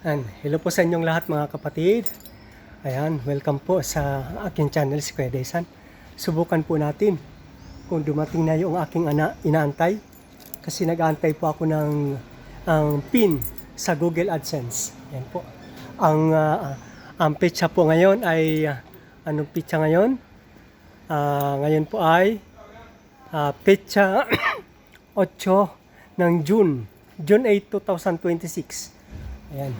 Hello po sa inyong lahat mga kapatid. Ayan, welcome po sa aking channel si Kuya Daysan. Subukan po natin kung dumating na yung aking inaantay. Kasi nag-aantay po ako ng pin sa Google AdSense. Ayan po. Ang petsa po ngayon ay, anong petsa ngayon? Ngayon po ay petsa 8 ng June 8, 2026. Ayan.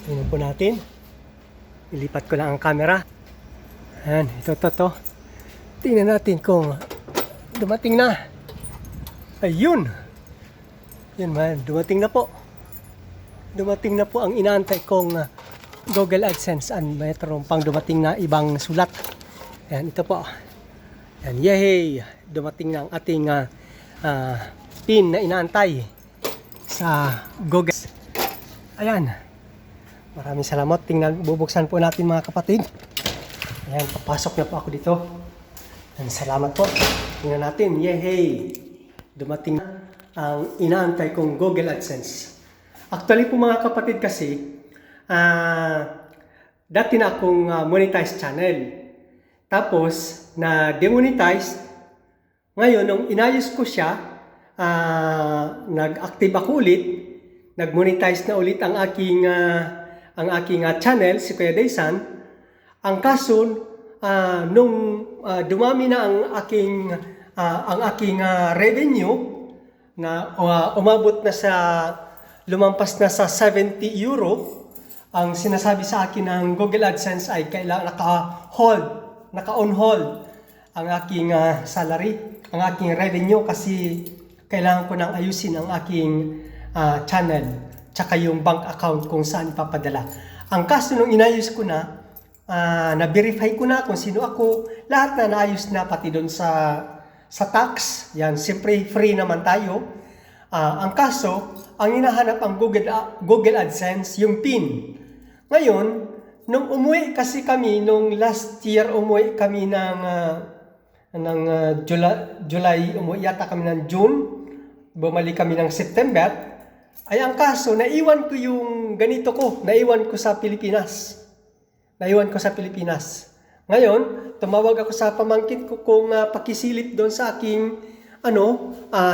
Tingnan po natin. Ilipat ko lang ang camera. Ayan, ito. Tingnan natin kung dumating na. Ayun. Yan man, dumating na po. Dumating na po ang inaantay kong Google AdSense. Mayroon pang dumating na ibang sulat. Ayan, ito po. Ayan, yay! Dumating na ang ating pin na inaantay sa Google. Ayan. Maraming salamat. Bubuksan po natin mga kapatid. Ayan, papasok na po ako dito. Ayan, salamat po. Tingnan natin. Yay! Dumating na ang inaantay kong Google AdSense. Actually po mga kapatid kasi, dati na akong monetized channel. Tapos, na-demonetize. Ngayon, nung inayos ko siya, nag-active ako ulit. Nag-monetize na ulit ang aking channel, si Kuya Daysan. Ang kaso, nung dumami na ang aking revenue, na umabot na sa, lumampas na sa 70 euro, ang sinasabi sa akin ng Google AdSense ay kailangan naka-on hold ang aking salary, ang aking revenue kasi kailangan ko nang ayusin ang aking channel, tsaka yung bank account kung saan ipapadala. Ang kaso nung inayos ko na, na-verify ko na kung sino ako, lahat na naayos na pati doon sa tax. Yan, siyempre free naman tayo. Ang kaso, ang hinahanap ang Google AdSense, yung PIN. Ngayon, nung umuwi kasi kami, nung last year umuwi kami ng July, umuwi yata kami ng June, bumalik kami ng September. Ay ang kaso, naiwan ko yung ganito ko, naiwan ko sa Pilipinas. Ngayon, tumawag ako sa pamangkin ko kung pakisilip doon sa aking,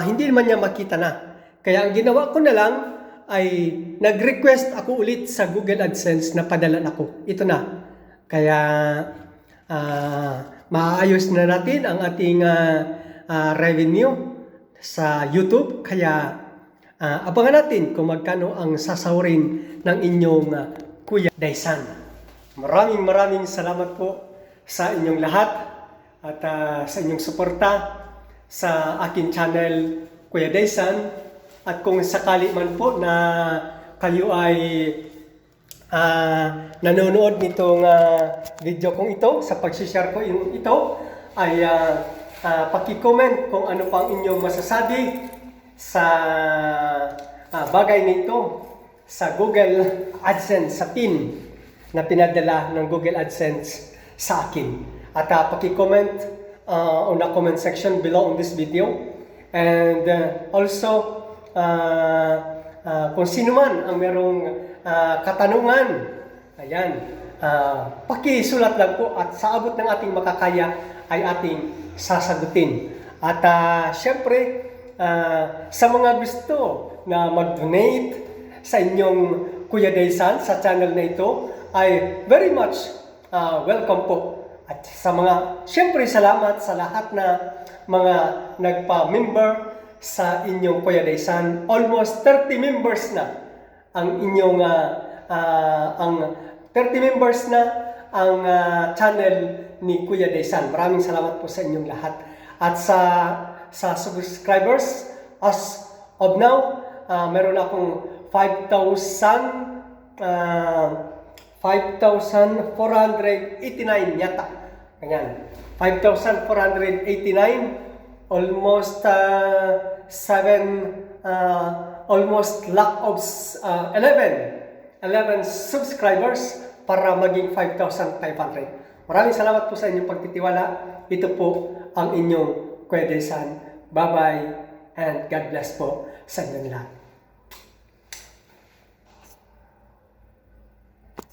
hindi naman niya makita na. Kaya ang ginawa ko na lang ay nag-request ako ulit sa Google AdSense na padalan ako. Ito na. Kaya maayos na natin ang ating revenue sa YouTube. Kaya abangan natin kung magkano ang sasahurin ng inyong Kuya Daysan. Maraming salamat po sa inyong lahat at sa inyong suporta sa aking channel Kuya Daysan. At kung sakali man po na kayo ay nanonood nitong video kong ito, sa pag-share ko ito, ay paki-comment kung ano pang inyong masasabi sa bagay nito sa Google AdSense, sa PIN na pinadala ng Google AdSense sa akin. At paki-comment on the comment section below on this video. And also, kung sino man ang merong katanungan, ayan, pakisulat lang po at sa abot ng ating makakaya ay ating sasagutin. At syempre, sa mga gusto na mag-donate sa inyong Kuya Daysan sa channel na ito ay very much welcome po. At sa mga, syempre salamat sa lahat na mga nagpa-member sa inyong Kuya Daysan. Almost 30 members na ang inyong ang 30 members na ang channel ni Kuya Daysan. Maraming salamat po sa inyong lahat. At sa subscribers, as of now, meron akong 5,489 yata. Ganyan. 5,489. Almost almost lack of 11 subscribers para maging 5,500. Maraming salamat po sa inyong pagtitiwala. Ito po ang inyong Kuya Daysan. Bye-bye and God bless po sa inyong lahat.